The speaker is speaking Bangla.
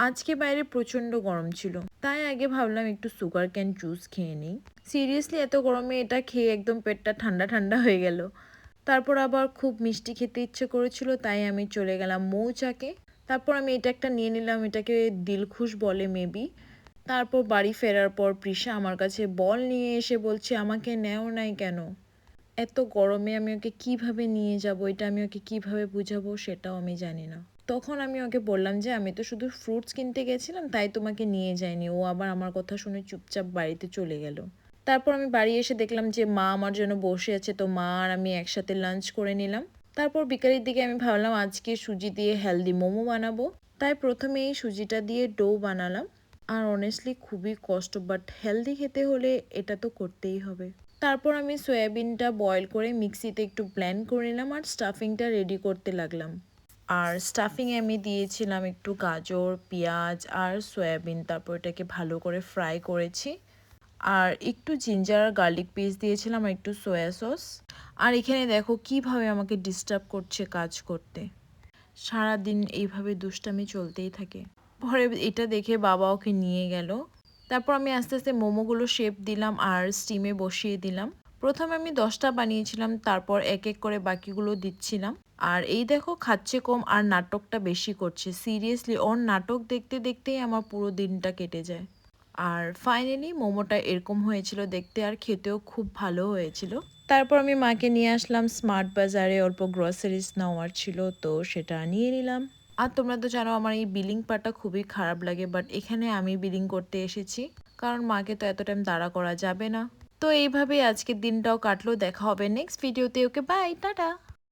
আজকে বাইরে প্রচণ্ড গরম ছিল, তাই আগে ভাবলাম একটু সুগার ক্যান জুস খেয়ে নিই। সিরিয়াসলি এত গরমে এটা খেয়ে একদম পেটটা ঠান্ডা ঠান্ডা হয়ে গেল। তারপর আবার খুব মিষ্টি খেতে ইচ্ছে করেছিল, তাই আমি চলে গেলাম মৌচাকে। তারপর আমি এটা একটা নিয়ে নিলাম, এটাকে দিলখুশ বলে মেবি। তারপর বাড়ি ফেরার পর প্রিশা আমার কাছে বল নিয়ে এসে বলছে, আমাকে নেও নাই কেন? এত গরমে আমি ওকে কিভাবে নিয়ে যাব, এটা আমি ওকে কিভাবে বুঝাবো সেটাও আমি জানি না। তখন আমি ওকে বললাম যে আমি তো শুধু ফ্রুটস কিনতে গেছিলাম, তাই তোমাকে নিয়ে যাইনি। ও আবার আমার কথা শুনে চুপচাপ বাড়িতে চলে গেল। তারপর আমি বাড়ি এসে দেখলাম যে মা আমার জন্য বসে আছে, তো মা আর আমি একসাথে লাঞ্চ করে নিলাম। তারপর বিকালের দিকে আমি ভাবলাম আজকে সুজি দিয়ে হেলদি মোমো বানাবো, তাই প্রথমে এই সুজিটা দিয়ে ডো বানালাম। আর অনেস্টলি খুবই কষ্ট, বাট হেলদি খেতে হলে এটা তো করতেই হবে। তারপর আমি সয়াবিনটা বয়েল করে মিক্সিতে একটু ব্লেন্ড করে নিলাম আর স্টাফিংটা রেডি করতে লাগলাম। আর স্টাফিংয়ে আমি দিয়েছিলাম একটু গাজর, পেঁয়াজ আর সয়াবিন। তারপর এটাকে ভালো করে ফ্রাই করেছি। আর একটু জিঞ্জার আর গার্লিক পেস্ট দিয়েছিলাম আর একটু সয়া সস। আর এখানে দেখো কিভাবে আমাকে ডিস্টার্ব করছে কাজ করতে। সারাদিন এইভাবে দুষ্টামি চলতেই থাকে। পরে এটা দেখে বাবা ওকে নিয়ে গেল। তারপর আমি আস্তে আস্তে মোমোগুলো শেপ দিলাম আর স্টিমে বসিয়ে দিলাম। প্রথমে আমি 10টা বানিয়েছিলাম, তারপর এক এক করে বাকিগুলো দিচ্ছিলাম। আর এই দেখো খাচ্ছে কম আর নাটকটা বেশি করছে। সিরিয়াসলি ওর নাটক দেখতে দেখতেই আমার পুরো দিনটা কেটে যায়। আর ফাইনালি মোমোটা এরকম হয়েছিল দেখতে, আর খেতেও খুব ভালো হয়েছিল। তারপর আমি মাকে নিয়ে আসলাম স্মার্ট বাজারে, অল্প গ্রসারিজ নেওয়ার ছিল, তো সেটা নিয়ে নিলাম। আর তোমরা তো জানো আমার এই বিলিং পার্টটা খুবই খারাপ লাগে, বাট এখানে আমি বিলিং করতে এসেছি, কারণ মাকে তো এত টাইম দাঁড়া করা যাবে না। তো এইভাবেই আজকের দিনটাও কাটলো। দেখা হবে নেক্সট ভিডিওতে। Okay bye, tata.